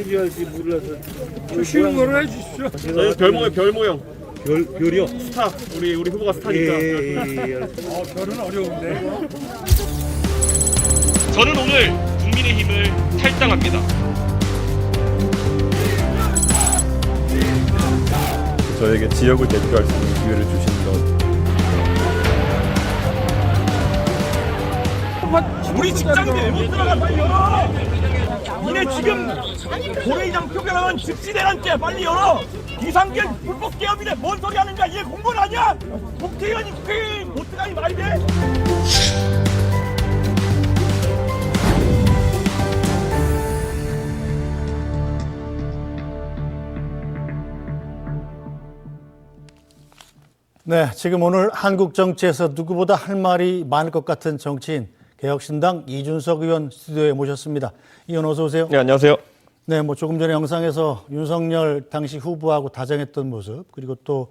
해줘야지 몰라서. 쉬운 거로 해주십시오. 저희 별 모형. 별이요? 스타. 우리 후보가 스타니까. 별은 어려운데. 저는 오늘 국민의힘을 탈당합니다. 저에게 지역을 대표할 수 있는 기회를 주신 것, 우리 직장인들 못 들어가 빨리 열어! 니네 지금 고래이장 표결하면 즉시 내란죄 빨리 열어! 비상결 불법 개업이네 뭔 소리 하는 거야 이게 공무원 아니야? 국회의원이 국회의원 못 들어가니 말이 돼? 네, 지금 오늘 한국 정치에서 누구보다 할 말이 많을 것 같은 정치인 개혁신당 이준석 의원 스튜디오에 모셨습니다. 의원 어서 오세요. 네, 안녕하세요. 네, 뭐 조금 전에 영상에서 윤석열 당시 후보하고 다정했던 모습, 그리고 또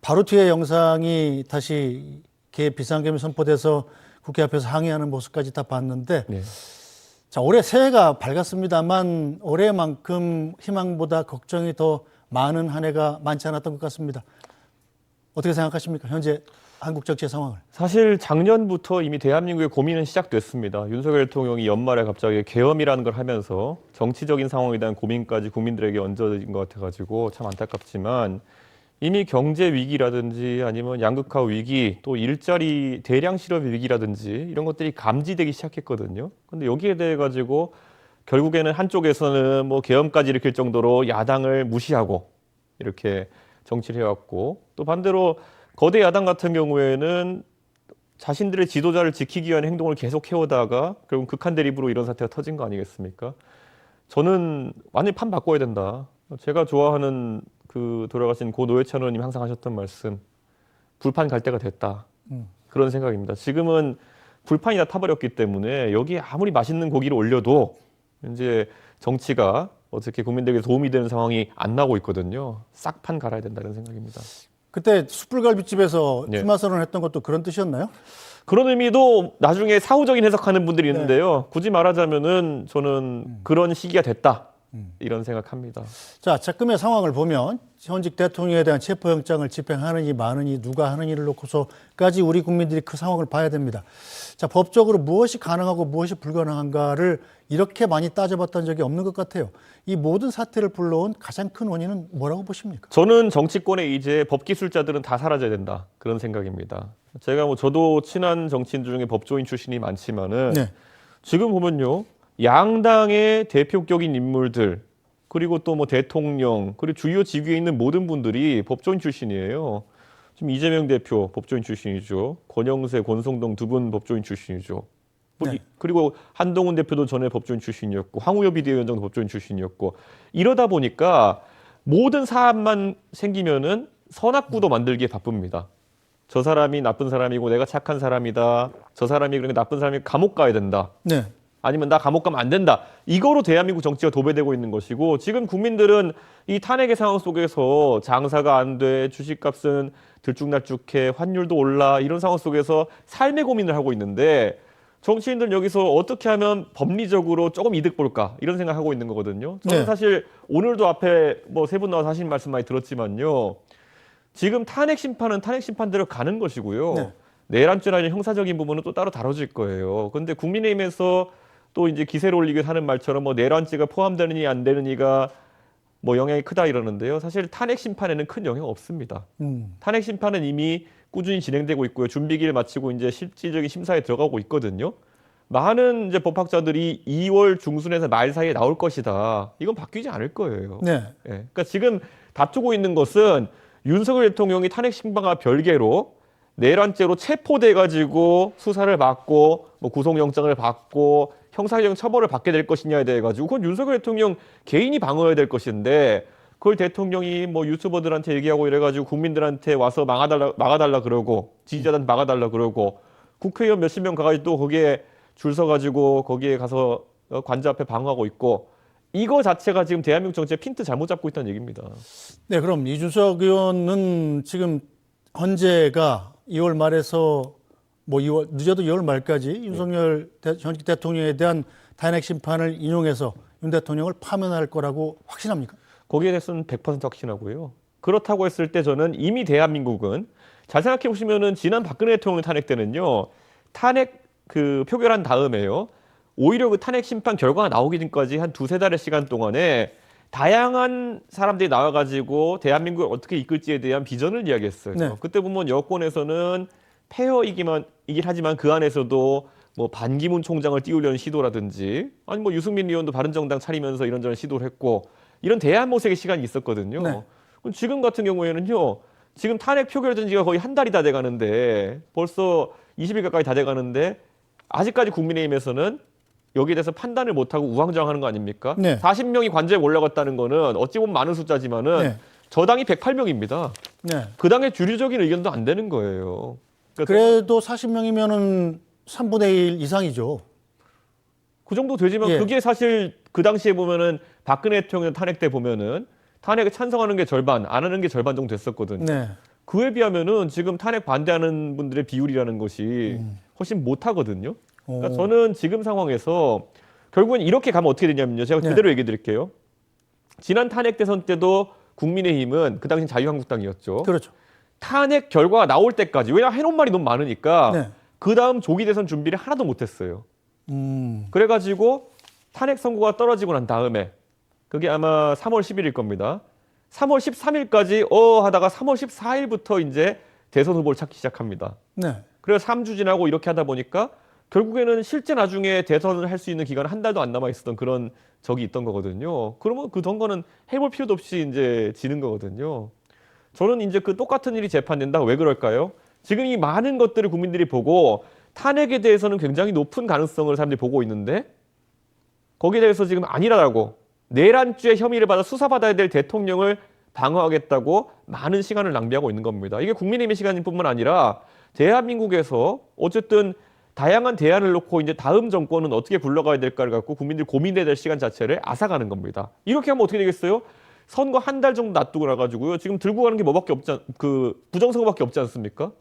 바로 뒤에 영상이 다시 비상계엄이 선포돼서 국회 앞에서 항의하는 모습까지 다 봤는데, 네. 자, 올해 새해가 밝았습니다만 올해만큼 희망보다 걱정이 더 많은 한 해가 많지 않았던 것 같습니다. 어떻게 생각하십니까? 현재 한국 정치의 상황을. 사실 작년부터 이미 대한민국의 고민은 시작됐습니다. 윤석열 대통령이 연말에 갑자기 계엄이라는 걸 하면서 정치적인 상황에 대한 고민까지 국민들에게 얹어진 것 같아가지고 참 안타깝지만, 이미 경제 위기라든지 아니면 양극화 위기, 또 일자리 대량 실업 위기라든지 이런 것들이 감지되기 시작했거든요. 근데 여기에 대해 가지고 결국에는 한쪽에서는 뭐 계엄까지 일으킬 정도로 야당을 무시하고 이렇게 정치를 해왔고, 또 반대로 거대 야당 같은 경우에는 자신들의 지도자를 지키기 위한 행동을 계속 해오다가 결국 극한 대립으로 이런 사태가 터진 거 아니겠습니까? 저는 완전히 판 바꿔야 된다. 제가 좋아하는 그 돌아가신 고 노회찬 의원님이 항상 하셨던 말씀, 불판 갈 때가 됐다. 그런 생각입니다. 지금은 불판이 다 타버렸기 때문에 여기에 아무리 맛있는 고기를 올려도 이제 정치가 어떻게 국민들에게 도움이 되는 상황이 안 나고 있거든요. 싹 판 갈아야 된다는 생각입니다. 그때 숯불갈비집에서 네. 출마 선언했던 것도 그런 뜻이었나요? 그런 의미도 나중에 사후적인 해석하는 분들이 있는데요. 굳이 말하자면은 저는 그런 시기가 됐다. 이런 생각합니다. 자, 지금의 상황을 보면 현직 대통령에 대한 체포영장을 집행하느니 마느니 누가 하느니를 놓고서까지 우리 국민들이 그 상황을 봐야 됩니다. 자, 법적으로 무엇이 가능하고 무엇이 불가능한가를 이렇게 많이 따져봤던 적이 없는 것 같아요. 이 모든 사태를 불러온 가장 큰 원인은 뭐라고 보십니까? 저는 정치권에 이제 법기술자들은 다 사라져야 된다. 그런 생각입니다. 제가 저도 친한 정치인 중에 법조인 출신이 많지만은 네. 지금 보면요. 양당의 대표격인 인물들, 그리고 또 뭐 대통령, 그리고 주요 직위에 있는 모든 분들이 법조인 출신이에요. 지금 이재명 대표 법조인 출신이죠. 권영세, 권성동 두 분 법조인 출신이죠. 네. 그리고 한동훈 대표도 전에 법조인 출신이었고, 황우여 비대위원장도 법조인 출신이었고, 이러다 보니까 모든 사안만 생기면은 선악구도 만들기에 바쁩니다. 저 사람이 나쁜 사람이고 내가 착한 사람이다. 저 사람이 그러니까 나쁜 사람이 감옥 가야 된다. 네. 아니면 나 감옥 가면 안 된다. 이거로 대한민국 정치가 도배되고 있는 것이고, 지금 국민들은 이 탄핵의 상황 속에서 장사가 안 돼, 주식값은 들쭉날쭉해, 환율도 올라, 이런 상황 속에서 삶의 고민을 하고 있는데, 정치인들은 여기서 어떻게 하면 법리적으로 조금 이득 볼까 이런 생각하고 있는 거거든요. 저는 네. 사실 오늘도 앞에 뭐 세 분 나와서 하신 말씀 많이 들었지만요. 지금 탄핵 심판은 탄핵 심판대로 가는 것이고요. 네. 내란죄나 형사적인 부분은 또 따로 다뤄질 거예요. 그런데 국민의힘에서 또 이제 기세를 올리게 하는 말처럼 뭐 내란죄가 포함되느니 안 되느니가 뭐 영향이 크다 이러는데요. 사실 탄핵 심판에는 큰 영향 없습니다. 탄핵 심판은 이미 꾸준히 진행되고 있고요. 준비기를 마치고 이제 실질적인 심사에 들어가고 있거든요. 많은 이제 법학자들이 2월 중순에서 말 사이에 나올 것이다. 이건 바뀌지 않을 거예요. 네. 예. 그러니까 지금 다투고 있는 것은 윤석열 대통령이 탄핵 심판과 별개로 내란죄로 체포돼 가지고 수사를 받고 뭐 구속영장을 받고 형사적 처벌을 받게 될 것이냐에 대해 가지고 그건 윤석열 대통령 개인이 방어해야 될 것인데, 그걸 대통령이 뭐 유튜버들한테 얘기하고 이래가지고 국민들한테 와서 막아달라 그러고 지지자들한테 막아달라 그러고 국회의원 몇십 명 가가지고 또 거기에 줄 서가지고 거기에 가서 관저 앞에 방어하고 있고, 이거 자체가 지금 대한민국 정치의 핀트 잘못 잡고 있다는 얘기입니다. 네, 그럼 이준석 의원은 지금 헌재가 2월 말에서 뭐 2월 늦어도 2월 말까지 윤석열 전직 대통령에 대한 탄핵 심판을 인용해서 윤 대통령을 파면할 거라고 확신합니까? 거기에 대해서는 100% 확신하고요. 그렇다고 했을 때 저는 이미 대한민국은 잘 생각해 보시면은 지난 박근혜 대통령 탄핵 때는요. 탄핵 그 표결한 다음에요. 오히려 그 탄핵 심판 결과가 나오기 전까지 한 두세 달의 시간 동안에 다양한 사람들이 나와가지고 대한민국을 어떻게 이끌지에 대한 비전을 이야기했어요. 네. 그때 보면 여권에서는 이긴 하지만 그 안에서도 뭐 반기문 총장을 띄우려는 시도라든지 아니 뭐 유승민 의원도 바른정당 차리면서 이런저런 시도를 했고 이런 대안 모색의 시간이 있었거든요. 네. 그럼 지금 같은 경우에는요. 지금 탄핵 표결된 지가 거의 한 달이 다 돼가는데 벌써 20일 가까이 다 돼가는데 아직까지 국민의힘에서는 여기에 대해서 판단을 못하고 우왕좌왕하는 거 아닙니까? 네. 40명이 관저에 올라갔다는 거는 어찌 보면 많은 숫자지만은 네. 저당이 108명입니다. 네. 그 당의 주류적인 의견도 안 되는 거예요. 그러니까 그래도 40명이면은 3분의 1 이상이죠. 그 정도 되지만 예. 그게 사실 그 당시에 보면은 박근혜 대통령 탄핵 때 보면은 탄핵에 찬성하는 게 절반, 안 하는 게 절반 정도 됐었거든요. 네. 그에 비하면은 지금 탄핵 반대하는 분들의 비율이라는 것이 훨씬 못하거든요. 그러니까 오. 저는 지금 상황에서 결국엔 이렇게 가면 어떻게 되냐면요. 제가 네. 그대로 얘기해 드릴게요. 지난 탄핵 대선 때도 국민의힘은 그 당시 자유한국당이었죠. 그렇죠. 탄핵 결과가 나올 때까지 왜냐하면 해놓은 말이 너무 많으니까 네. 그 다음 조기 대선 준비를 하나도 못했어요. 그래가지고 탄핵 선고가 떨어지고 난 다음에 그게 아마 3월 10일일 겁니다. 3월 13일까지 하다가 3월 14일부터 이제 대선 후보를 찾기 시작합니다. 네. 그래서 3주 지나고 이렇게 하다 보니까 결국에는 실제 나중에 대선을 할 수 있는 기간 한 달도 안 남아 있었던 그런 적이 있던 거거든요. 그러면 그 선거는 해볼 필요도 없이 이제 지는 거거든요. 저는 이제 그 똑같은 일이 재판된다. 왜 그럴까요? 지금 이 많은 것들을 국민들이 보고 탄핵에 대해서는 굉장히 높은 가능성을 사람들이 보고 있는데 거기에 대해서 지금 아니라고 내란죄 혐의를 받아 수사받아야 될 대통령을 방어하겠다고 많은 시간을 낭비하고 있는 겁니다. 이게 국민의힘의 시간일 뿐만 아니라 대한민국에서 어쨌든 다양한 대안을 놓고 이제 다음 정권은 어떻게 굴러가야 될까를 갖고 국민들이 고민해야 될 시간 자체를 앗아가는 겁니다. 이렇게 하면 어떻게 되겠어요? 선거 한 달 정도 놔두고 나가지고요. 지금 들고 가는 게 뭐밖에 없지 그 부정선거밖에 없지 않습니까?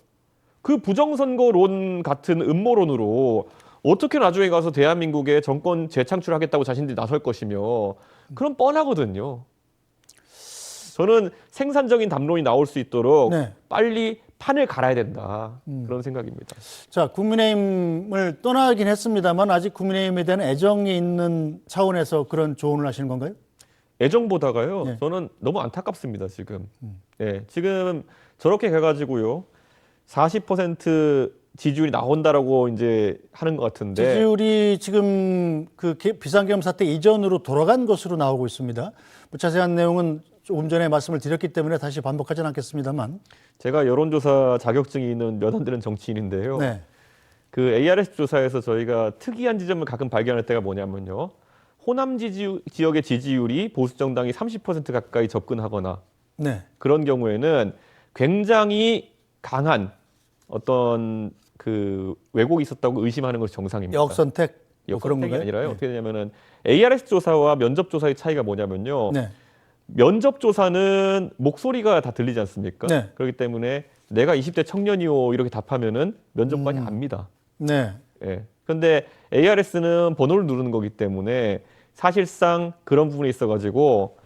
그 부정선거론 같은 음모론으로 어떻게 나중에 가서 대한민국의 정권 재창출하겠다고 자신들이 나설 것이며 그럼 뻔하거든요. 저는 생산적인 담론이 나올 수 있도록 네. 빨리 판을 갈아야 된다. 그런 생각입니다. 자, 국민의힘을 떠나긴 했습니다만 아직 국민의힘에 대한 애정이 있는 차원에서 그런 조언을 하시는 건가요? 애정보다가요. 네. 저는 너무 안타깝습니다. 지금. 네, 지금 저렇게 해가지고요. 40% 지지율이 나온다라고 이제 하는 것 같은데. 지지율이 지금 그 비상계엄 사태 이전으로 돌아간 것으로 나오고 있습니다. 뭐 자세한 내용은 조금 전에 말씀을 드렸기 때문에 다시 반복하지는 않겠습니다만. 제가 여론조사 자격증이 있는 몇 안 되는 정치인인데요. 네. 그 ARS 조사에서 저희가 특이한 지점을 가끔 발견할 때가 뭐냐면요. 호남 지역의 지지율이 보수 정당이 30% 가까이 접근하거나 네. 그런 경우에는 굉장히 강한 어떤 그 왜곡이 있었다고 의심하는 것이 정상입니다. 역선택 뭐 그런 역선택이 건가요? 아니라요. 네. 어떻게 되냐면은 ARS 조사와 면접 조사의 차이가 뭐냐면요. 네. 면접 조사는 목소리가 다 들리지 않습니까? 네. 그렇기 때문에 내가 20대 청년이요 이렇게 답하면은 면접관이 압니다. 네. 예. 근데 ARS는 번호를 누르는 거기 때문에 사실상 그런 부분이 있어가지고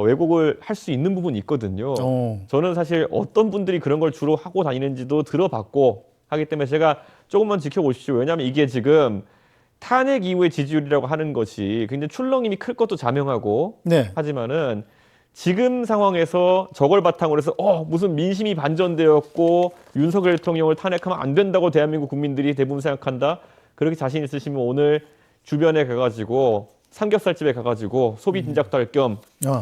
왜곡을 할 수 있는 부분이 있거든요. 저는 사실 어떤 분들이 그런 걸 주로 하고 다니는지도 들어봤고 하기 때문에 제가 조금만 지켜보십시오. 왜냐하면 이게 지금 탄핵 이후의 지지율이라고 하는 것이 굉장히 출렁임이 클 것도 자명하고 네. 하지만은 지금 상황에서 저걸 바탕으로 해서 무슨 민심이 반전되었고 윤석열 대통령을 탄핵하면 안 된다고 대한민국 국민들이 대부분 생각한다. 그렇게 자신 있으시면 오늘 주변에 가가지고 삼겹살집에 가가지고 소비 진작도 할 겸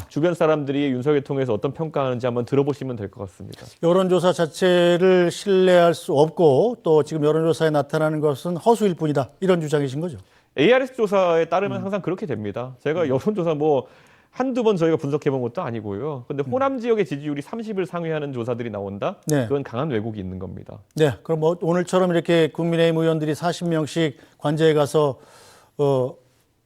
주변 사람들이 윤석열 통해서 어떤 평가하는지 한번 들어보시면 될 것 같습니다. 여론조사 자체를 신뢰할 수 없고 또 지금 여론조사에 나타나는 것은 허수일 뿐이다. 이런 주장이신 거죠? ARS 조사에 따르면 항상 그렇게 됩니다. 제가 여론조사 뭐 한두 번 저희가 분석해 본 것도 아니고요. 근데 호남 지역의 지지율이 30을 상회하는 조사들이 나온다? 네. 그건 강한 왜곡이 있는 겁니다. 네. 그럼 뭐 오늘처럼 이렇게 국민의힘 의원들이 40명씩 관저에 가서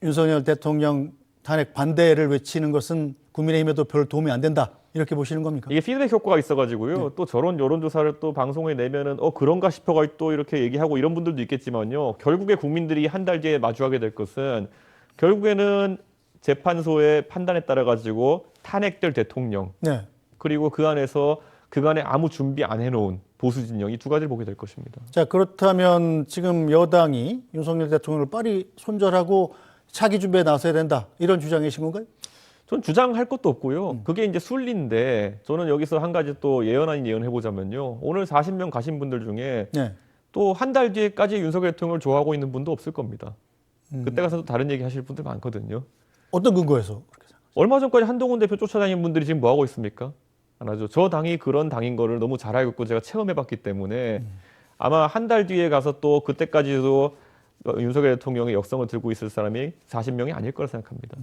윤석열 대통령 탄핵 반대를 외치는 것은 국민의힘에도 별 도움이 안 된다. 이렇게 보시는 겁니까? 이게 피드백 효과가 있어가지고요. 또 저런 여론조사를 또 방송에 내면은 그런가 싶어가 또 이렇게 얘기하고 이런 분들도 있겠지만요. 결국에 국민들이 한 달 뒤에 마주하게 될 것은 결국에는 재판소의 판단에 따라 가지고 탄핵될 대통령 네. 그리고 그 안에서 그간에 아무 준비 안 해놓은 보수 진영이 두 가지를 보게 될 것입니다. 자, 그렇다면 지금 여당이 윤석열 대통령을 빨리 손절하고 차기 준비에 나서야 된다. 이런 주장이신 건가요? 전 주장할 것도 없고요. 그게 이제 순리인데 저는 여기서 한 가지 또 예언 아닌 예언 해보자면요. 오늘 40명 가신 분들 중에 네. 또 한 달 뒤에까지 윤석열 대통령을 좋아하고 있는 분도 없을 겁니다. 그때 가서 또 다른 얘기 하실 분들 많거든요. 어떤 근거에서 그렇게 생각하세요? 얼마 전까지 한동훈 대표 쫓아다니는 분들이 지금 뭐 하고 있습니까? 안 하죠. 저 당이 그런 당인 거를 너무 잘 알고 있고 제가 체험해봤기 때문에 아마 한 달 뒤에 가서 또 그때까지도 윤석열 대통령의 역성을 들고 있을 사람이 40명이 아닐 거라 생각합니다.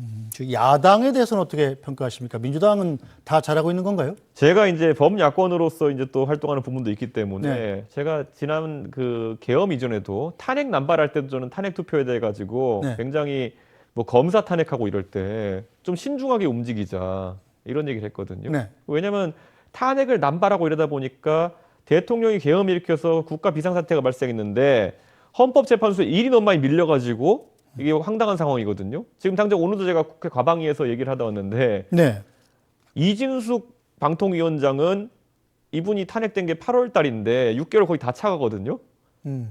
야당에 대해서는 어떻게 평가하십니까? 민주당은 다 잘하고 있는 건가요? 제가 이제 범야권으로서 이제 또 활동하는 부분도 있기 때문에 네. 제가 지난 그 계엄 이전에도 탄핵 남발할 때도 저는 탄핵 투표에 대해 가지고 네. 굉장히 뭐 검사 탄핵하고 이럴 때 좀 신중하게 움직이자 이런 얘기를 했거든요. 네. 왜냐하면 탄핵을 남발하고 이러다 보니까 대통령이 계엄 일으켜서 국가 비상사태가 발생했는데 헌법재판소에 일이 너무 많이 밀려가지고 이게 황당한 상황이거든요. 지금 당장 오늘도 제가 국회 과방위에서 얘기를 하다 왔는데 네. 이진숙 방통위원장은 이분이 탄핵된 게 8월 달인데 6개월 거의 다 차가거든요.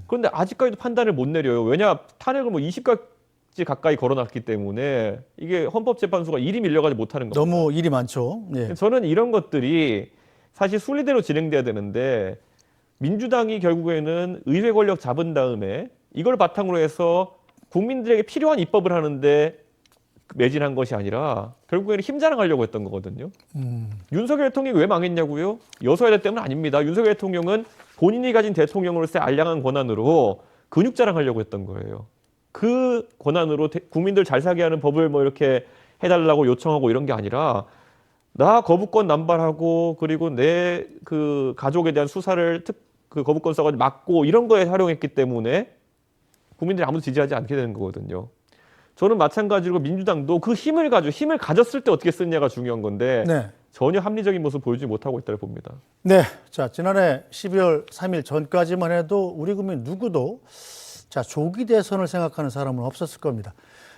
그런데 아직까지도 판단을 못 내려요. 왜냐 탄핵을 뭐 20가지 가까이 걸어놨기 때문에 이게 헌법재판소가 일이 밀려가지고 못하는 겁니다. 너무 일이 많죠. 네. 저는 이런 것들이 사실 순리대로 진행돼야 되는데 민주당이 결국에는 의회 권력 잡은 다음에 이걸 바탕으로 해서 국민들에게 필요한 입법을 하는데 매진한 것이 아니라 결국에는 힘 자랑하려고 했던 거거든요. 윤석열 대통령이 왜 망했냐고요? 여소야대 때문 아닙니다. 윤석열 대통령은 본인이 가진 대통령으로서의 알량한 권한으로 근육 자랑하려고 했던 거예요. 그 권한으로 국민들 잘 살게 하는 법을 뭐 이렇게 해달라고 요청하고 이런 게 아니라 나 거부권 남발하고 그리고 내 그 가족에 대한 수사를 그 거부권 써가지고 막고 이런 거에 활용했기 때문에 국민들이 아무도 지지하지 않게 되는 거거든요. 저는 마찬가지로 민주당도 그 힘을 가졌을 때 어떻게 쓰느냐가 중요한 건데 네. 전혀 합리적인 모습을 보여주지 못하고 있다고 봅니다. 네. 자, 지난해 12월 3일 전까지만 해도 우리 국민 누구도 자, 조기 대선을 생각하는 사람은 없었을 겁니다.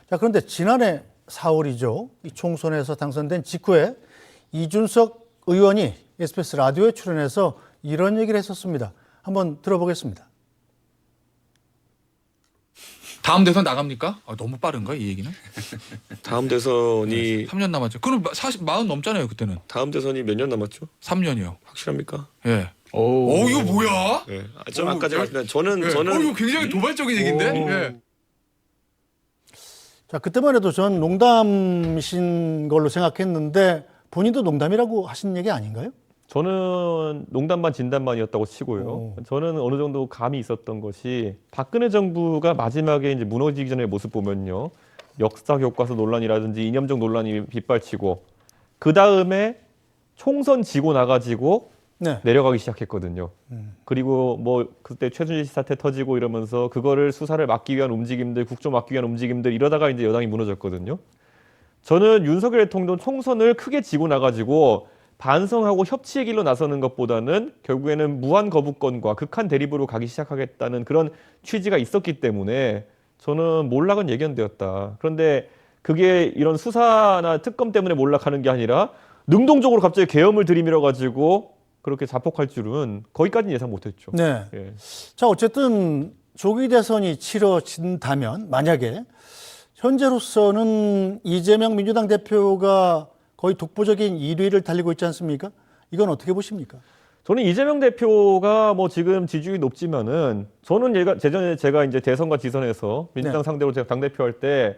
자, 그런데 지난해 4월이죠. 이 총선에서 당선된 직후에 이준석 의원이 SBS 라디오에 출연해서 이런 얘기를 했었습니다. 한번 들어보겠습니다. 다음 대선 나갑니까? 너무 빠른가 이 얘기는? 다음 대선이 3년 남았죠. 그럼 40 넘잖아요 그때는. 다음 대선이 몇 년 남았죠? 3년이요. 확실합니까? 예. 이거 뭐야? 네. 좀 아까 제가 말씀드린 저는 이거 굉장히 도발적인 얘기인데. 예. 자, 그때만 해도 전 농담이신 걸로 생각했는데 본인도 농담이라고 하신 얘기 아닌가요? 저는 농담 반 진담 반이었다고 치고요. 저는 어느 정도 감이 있었던 것이 박근혜 정부가 마지막에 이제 무너지기 전의 모습 보면요. 역사 교과서 논란이라든지 이념적 논란이 빗발치고 그 다음에 총선 지고 나가지고 네. 내려가기 시작했거든요. 그리고 뭐 그때 최순실 씨 사태 터지고 이러면서 그거를 수사를 막기 위한 움직임들, 국정 막기 위한 움직임들 이러다가 이제 여당이 무너졌거든요. 저는 윤석열 대통령 총선을 크게 지고 나가지고 반성하고 협치의 길로 나서는 것보다는 결국에는 무한 거부권과 극한 대립으로 가기 시작하겠다는 그런 취지가 있었기 때문에 저는 몰락은 예견되었다. 그런데 그게 이런 수사나 특검 때문에 몰락하는 게 아니라 능동적으로 갑자기 계엄을 들이밀어 가지고 그렇게 자폭할 줄은 거기까지는 예상 못했죠. 네. 예. 자, 어쨌든 조기 대선이 치러진다면 만약에 현재로서는 이재명 민주당 대표가 거의 독보적인 1위를 달리고 있지 않습니까? 이건 어떻게 보십니까? 저는 이재명 대표가 뭐 지금 지지율이 높지만은 저는 제전에 제가 이제 대선과 지선에서 민주당 네. 상대로 제가 당대표 할 때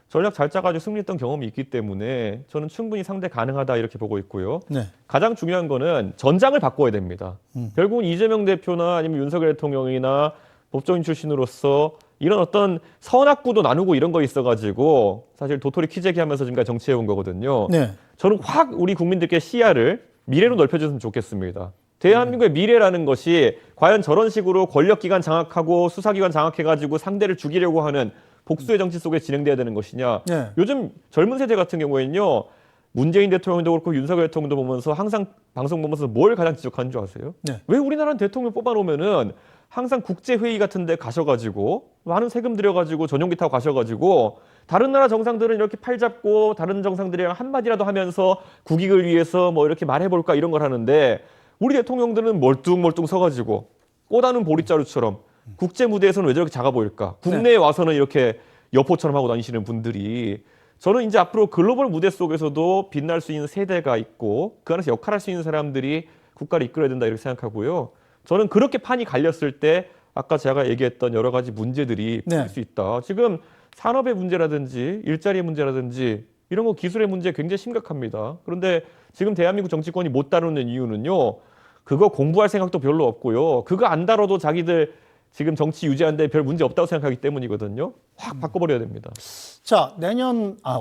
전략 잘 짜가지고 승리했던 경험이 있기 때문에 저는 충분히 상대 가능하다 이렇게 보고 있고요. 네. 가장 중요한 거는 전장을 바꿔야 됩니다. 결국은 이재명 대표나 아니면 윤석열 대통령이나 법조인 출신으로서 이런 어떤 선악구도 나누고 이런 거 있어가지고 사실 도토리 키재기 하면서 지금까지 정치해 온 거거든요. 네. 저는 확 우리 국민들께 시야를 미래로 넓혀줬으면 좋겠습니다. 대한민국의 미래라는 것이 과연 저런 식으로 권력기관 장악하고 수사기관 장악해가지고 상대를 죽이려고 하는 복수의 정치 속에 진행돼야 되는 것이냐. 네. 요즘 젊은 세대 같은 경우에는요. 문재인 대통령도 그렇고 윤석열 대통령도 보면서 항상 방송 보면서 뭘 가장 지적하는 줄 아세요? 네. 왜 우리나라는 대통령 뽑아놓으면은 항상 국제회의 같은 데 가셔가지고 많은 세금 들여가지고 전용기 타고 가셔가지고 다른 나라 정상들은 이렇게 팔 잡고 다른 정상들이랑 한마디라도 하면서 국익을 위해서 뭐 이렇게 말해볼까 이런 걸 하는데 우리 대통령들은 멀뚱멀뚱 서가지고 꼬다는 보릿자루처럼 국제 무대에서는 왜 저렇게 작아 보일까? 국내에 와서는 이렇게 여포처럼 하고 다니시는 분들이 저는 이제 앞으로 글로벌 무대 속에서도 빛날 수 있는 세대가 있고 그 안에서 역할할 수 있는 사람들이 국가를 이끌어야 된다 이렇게 생각하고요. 저는 그렇게 판이 갈렸을 때 아까 제가 얘기했던 여러 가지 문제들이 네. 풀릴 수 있다. 지금 산업의 문제라든지 일자리의 문제라든지 이런 거 기술의 문제 굉장히 심각합니다. 그런데 지금 대한민국 정치권이 못 다루는 이유는요. 그거 공부할 생각도 별로 없고요. 그거 안 다뤄도 자기들 지금 정치 유지하는데 별 문제 없다고 생각하기 때문이거든요. 확 바꿔버려야 됩니다. 자,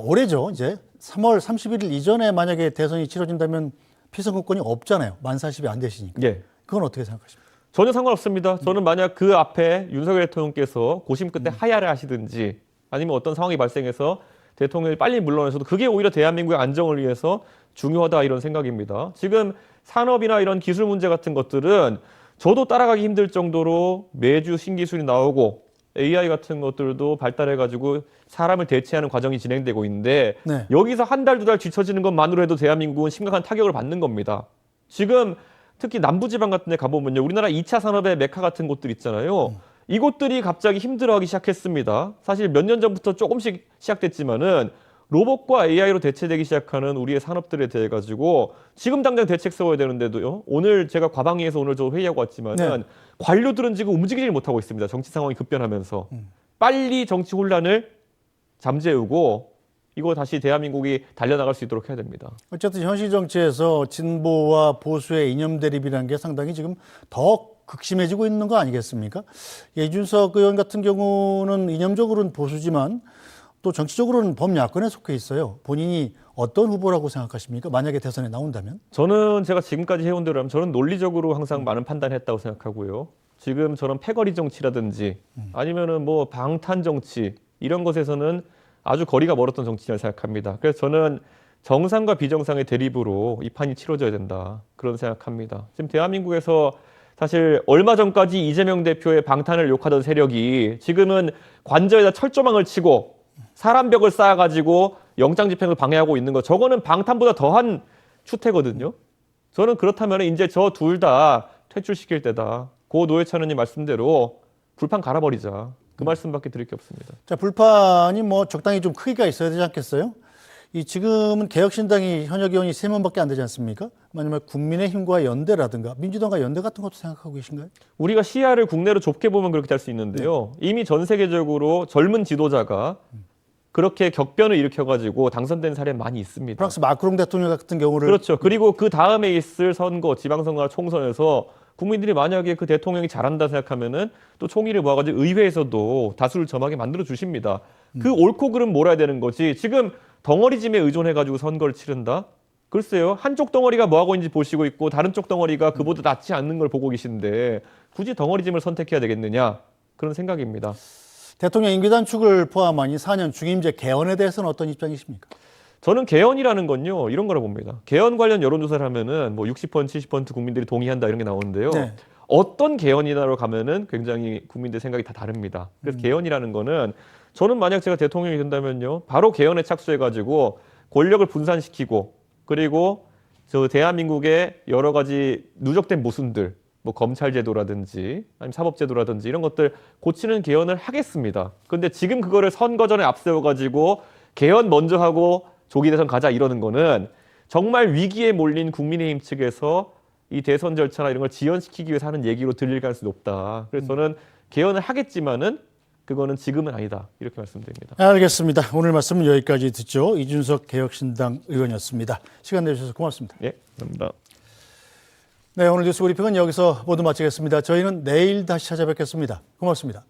올해죠. 이제 3월 31일 이전에 만약에 대선이 치러진다면 피선거권이 없잖아요. 만 40이 안 되시니까. 예. 그건 어떻게 생각하십니까? 전혀 상관없습니다. 저는 만약 그 앞에 윤석열 대통령께서 고심 끝에 하야를 하시든지 아니면 어떤 상황이 발생해서 대통령이 빨리 물러나셔도 그게 오히려 대한민국의 안정을 위해서 중요하다 이런 생각입니다. 지금 산업이나 이런 기술 문제 같은 것들은 저도 따라가기 힘들 정도로 매주 신기술이 나오고 AI 같은 것들도 발달해가지고 사람을 대체하는 과정이 진행되고 있는데 네. 여기서 한 달, 두 달 뒤처지는 것만으로 해도 대한민국은 심각한 타격을 받는 겁니다. 지금 특히 남부지방 같은 데 가보면요. 우리나라 2차 산업의 메카 같은 곳들 있잖아요. 이곳들이 갑자기 힘들어하기 시작했습니다. 사실 몇 년 전부터 조금씩 시작됐지만은 로봇과 AI로 대체되기 시작하는 우리의 산업들에 대해 가지고 지금 당장 대책 세워야 되는데도요. 오늘 제가 과방위에서 오늘 저 회의하고 왔지만은 네. 관료들은 지금 움직이지 못하고 있습니다. 정치 상황이 급변하면서 빨리 정치 혼란을 잠재우고 이거 다시 대한민국이 달려나갈 수 있도록 해야 됩니다. 어쨌든 현실 정치에서 진보와 보수의 이념 대립이라는 게 상당히 지금 더 극심해지고 있는 거 아니겠습니까? 이준석 의원 같은 경우는 이념적으로는 보수지만 또 정치적으로는 범야권에 속해 있어요. 본인이 어떤 후보라고 생각하십니까? 만약에 대선에 나온다면? 저는 제가 지금까지 해온 대로라면 저는 논리적으로 항상 많은 판단했다고 생각하고요. 지금 저런 패거리 정치라든지 아니면은 뭐 방탄 정치 이런 것에서는 아주 거리가 멀었던 정치인을 생각합니다. 그래서 저는 정상과 비정상의 대립으로 이 판이 치러져야 된다. 그런 생각합니다. 지금 대한민국에서 사실 얼마 전까지 이재명 대표의 방탄을 욕하던 세력이 지금은 관저에다 철조망을 치고 사람벽을 쌓아가지고 영장 집행을 방해하고 있는 거 저거는 방탄보다 더한 추태거든요. 저는 그렇다면 이제 저 둘 다 퇴출시킬 때다. 고 노회찬 의원님 말씀대로 불판 갈아버리자. 그 말씀밖에 드릴 게 없습니다. 자, 불판이 뭐 적당히 좀 크기가 있어야 되지 않겠어요? 지금은 개혁신당이 현역 의원이 3명밖에 안 되지 않습니까? 아니면 국민의힘과 연대라든가 민주당과 연대 같은 것도 생각하고 계신가요? 우리가 시야를 국내로 좁게 보면 그렇게 될 수 있는데요. 이미 전 세계적으로 젊은 지도자가 그렇게 격변을 일으켜가지고 당선된 사례 많이 있습니다. 프랑스 마크롱 대통령 같은 경우를 그렇죠. 그리고 그 다음에 있을 선거, 지방선거나 총선에서 국민들이 만약에 그 대통령이 잘한다 생각하면은 또 총의를 모아가지고 의회에서도 다수를 점하게 만들어 주십니다. 그 옳고 그름 몰아야 되는 거지. 지금 덩어리짐에 의존해가지고 선거를 치른다? 글쎄요. 한쪽 덩어리가 뭐하고 있는지 보시고 있고 다른 쪽 덩어리가 그보다 낫지 않는 걸 보고 계신데 굳이 덩어리짐을 선택해야 되겠느냐? 그런 생각입니다. 대통령 임기 단축을 포함한 이 4년 중임제 개헌에 대해서는 어떤 입장이십니까? 저는 개헌이라는 건요 이런 거라 봅니다. 개헌 관련 여론조사를 하면은 뭐 60%, 70% 국민들이 동의한다 이런 게 나오는데요. 네. 어떤 개헌이나로 가면은 굉장히 국민들 생각이 다 다릅니다. 그래서 개헌이라는 거는 저는 만약 제가 대통령이 된다면요 바로 개헌에 착수해가지고 권력을 분산시키고 그리고 저 대한민국의 여러 가지 누적된 모순들 뭐 검찰제도라든지 아니면 사법제도라든지 이런 것들 고치는 개헌을 하겠습니다. 그런데 지금 그거를 선거 전에 앞세워가지고 개헌 먼저 하고 조기 대선 가자 이러는 거는 정말 위기에 몰린 국민의힘 측에서 이 대선 절차나 이런 걸 지연시키기 위해서 하는 얘기로 들릴 가능성이 높다. 그래서 저는 개헌을 하겠지만은 그거는 지금은 아니다. 이렇게 말씀드립니다. 알겠습니다. 오늘 말씀은 여기까지 듣죠. 이준석 개혁신당 의원이었습니다. 시간 내주셔서 고맙습니다. 예, 감사합니다. 네, 오늘 뉴스 브리핑은 여기서 모두 마치겠습니다. 저희는 내일 다시 찾아뵙겠습니다. 고맙습니다.